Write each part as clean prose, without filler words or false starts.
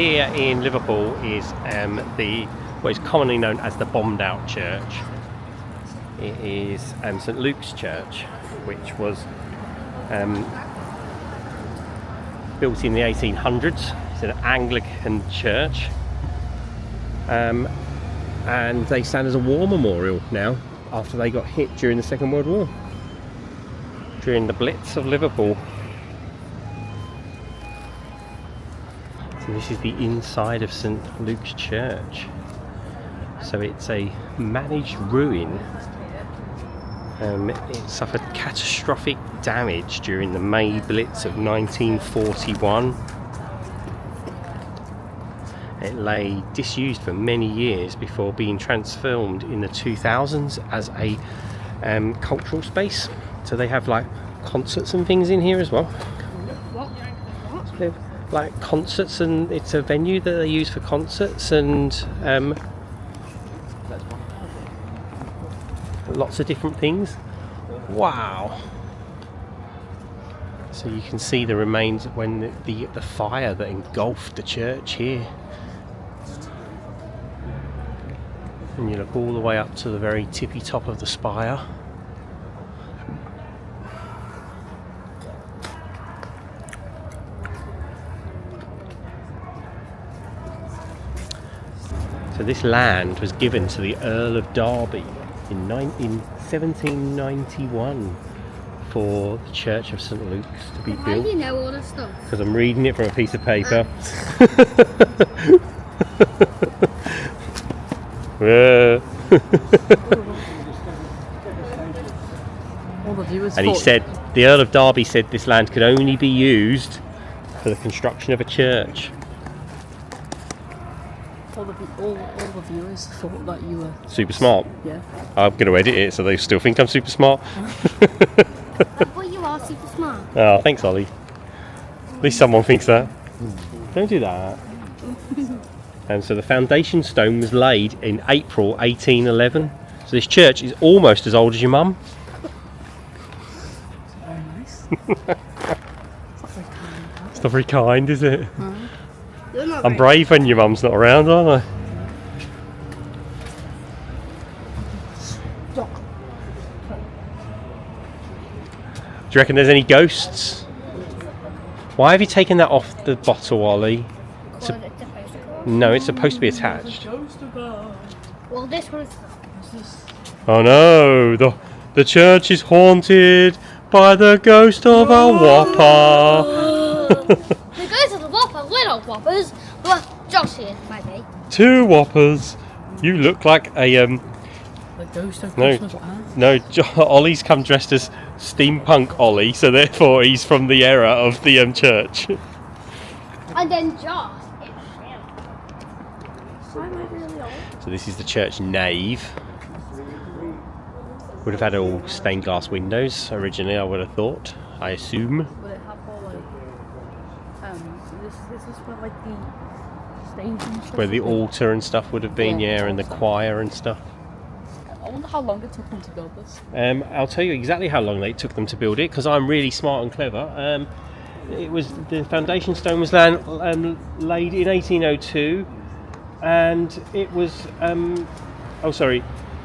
here in Liverpool is what is commonly known as the Bombed Out Church. It is St Luke's Church, which was built in the 1800s. It's an Anglican church, and they stand as a war memorial now after they got hit during the Second World War, during the Blitz of Liverpool. So this is the inside of St Luke's Church. So it's a managed ruin. It suffered catastrophic damage during the May Blitz of 1941. It lay disused for many years before being transformed in the 2000s as a cultural space. So they have like concerts and things in here as well. What? Like concerts, and it's a venue that they use for concerts and lots of different things. Wow! So you can see the remains when the fire that engulfed the church here. And you look all the way up to the very tippy top of the spire. So this land was given to the Earl of Derby in 1791 for the Church of St Luke's to be built. How do you know all this stuff? Because I'm reading it from a piece of paper. And he said, the Earl of Derby said this land could only be used for the construction of a church. All the viewers thought that you were super smart. Yeah. I'm going to edit it so they still think I'm super smart. But you are super smart. Oh, thanks, Ollie. At least someone thinks that. Don't do that. And so the foundation stone was laid in April 1811. So this church is almost as old as your mum. very nice. It's not very kind, is it? You're not I'm brave when your mum's not around, aren't I? Do you reckon there's any ghosts? Why have you taken that off the bottle, Ollie? No, it's supposed to be attached. Well, this one's... Oh no, the church is haunted by the ghost of a whopper. The ghost of the whopper, little whoppers. Well, Josh here, maybe. 2 whoppers. You look like a The ghost of Christmas past. No, Ollie's come dressed as steampunk Ollie, so therefore he's from the era of the church. And then Josh. So this is the church nave. Would have had all stained glass windows originally, I would have thought. I assume. Would it have all like this is where like the stage and stuff? Where the altar and stuff would have been, yeah, and the choir and stuff. I wonder how long it took them to build this. I'll tell you exactly how long it took them to build it, because I'm really smart and clever. The foundation stone was laid in 1802, and it was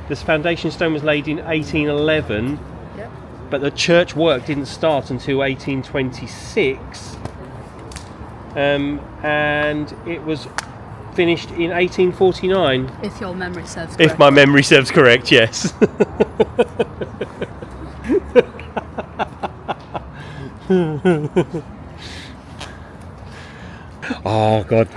this foundation stone was laid in 1811. Yep. But the church work didn't start until 1826, and it was finished in 1849. If your memory serves correct. If my memory serves correct, yes. Oh God,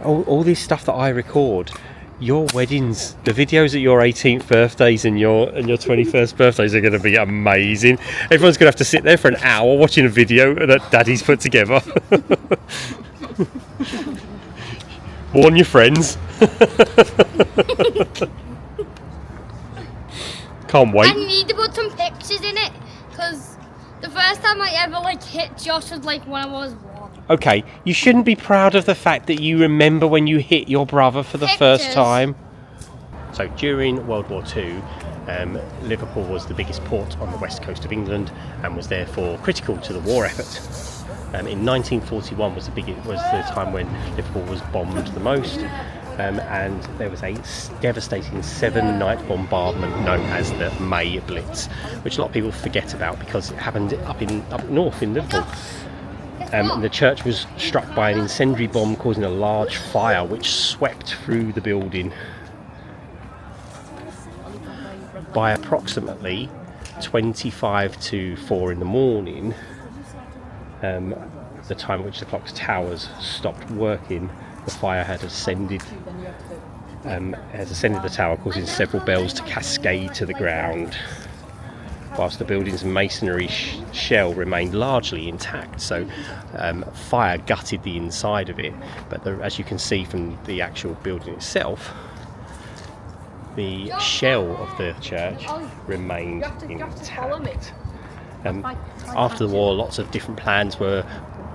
all this stuff that I record, your weddings, the videos at your 18th birthdays and your 21st birthdays are going to be amazing. Everyone's going to have to sit there for an hour watching a video that Daddy's put together. Warn your friends. Can't wait. I need to put some pictures in it, because the first time I ever hit Josh was when I was 1. Okay, you shouldn't be proud of the fact that you remember when you hit your brother for the first time. So during World War II, Liverpool was the biggest port on the west coast of England and was therefore critical to the war effort. In 1941 was the time when Liverpool was bombed the most, and there was a devastating 7-night bombardment known as the May Blitz, which a lot of people forget about because it happened up north in Liverpool. The church was struck by an incendiary bomb, causing a large fire which swept through the building. By approximately 25 to 4 in the morning, the time at which the clock's towers stopped working, the fire had ascended the tower, causing several bells to cascade to the ground, whilst the building's masonry shell remained largely intact. So fire gutted the inside of it, but as you can see from the actual building itself, the shell of the church remained intact. After the war, lots of different plans were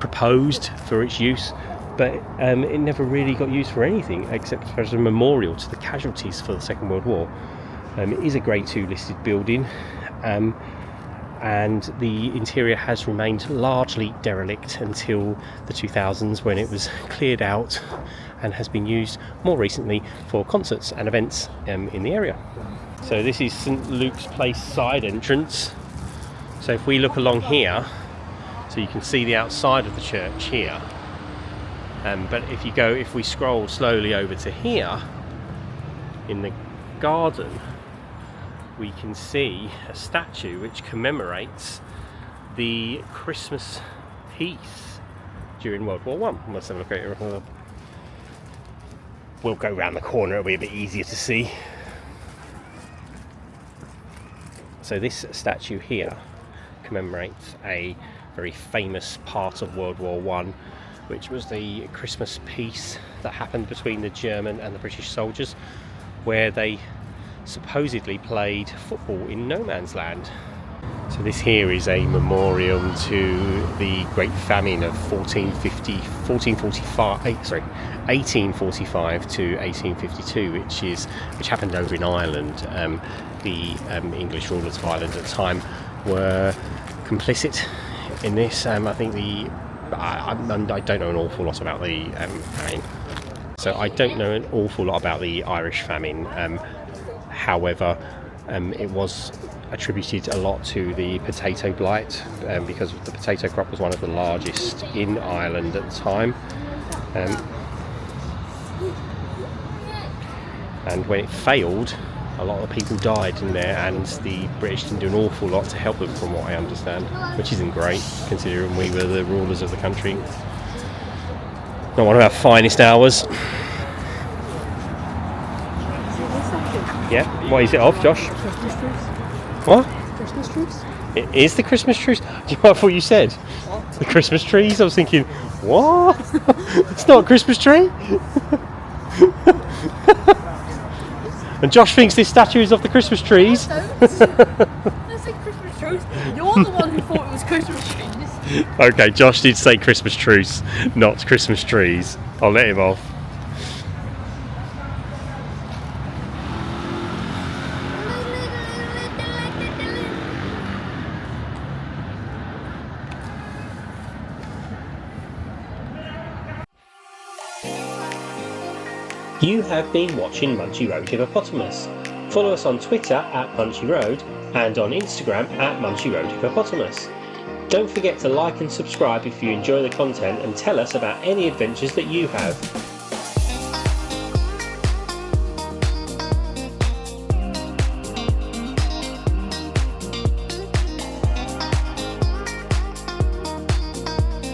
proposed for its use, but it never really got used for anything except as a memorial to the casualties for the Second World War. It is a Grade 2 listed building, and the interior has remained largely derelict until the 2000s, when it was cleared out and has been used more recently for concerts and events in the area. So this is St Luke's Place side entrance. So if we look along here, so you can see the outside of the church here, but if we scroll slowly over to here in the garden, we can see a statue which commemorates the Christmas peace during World War I. Let's have a look at it. We'll go round the corner, it'll be a bit easier to see. So this statue here commemorates a very famous part of World War I, which was the Christmas peace that happened between the German and the British soldiers, where they supposedly played football in no man's land. So this here is a memorial to the Great Famine of 1845 to 1852, which happened over in Ireland. The English rulers of Ireland at the time were complicit in this. I think I don't know an awful lot about the famine. So I don't know an awful lot about the Irish famine. However, it was attributed a lot to the potato blight, because the potato crop was one of the largest in Ireland at the time. And when it failed, a lot of people died in there, and the British didn't do an awful lot to help them, from what I understand, which isn't great considering we were the rulers of the country. Not one of our finest hours. Yeah, what is it of, Josh? Christmas trees. What? Christmas trees. It is the Christmas trees? Do you know what you said? What? The Christmas trees? I was thinking, what? It's not a Christmas tree? And Josh thinks this statue is of the Christmas trees. Let's say Christmas trees. You're the one who thought it was Christmas trees. Okay, Josh did say Christmas trees, not Christmas trees. I'll let him off. You have been watching Munchy Road Hippopotamus. Follow us on Twitter at Munchy Road and on Instagram at Munchy Road Hippopotamus. Don't forget to like and subscribe if you enjoy the content, and tell us about any adventures that you have.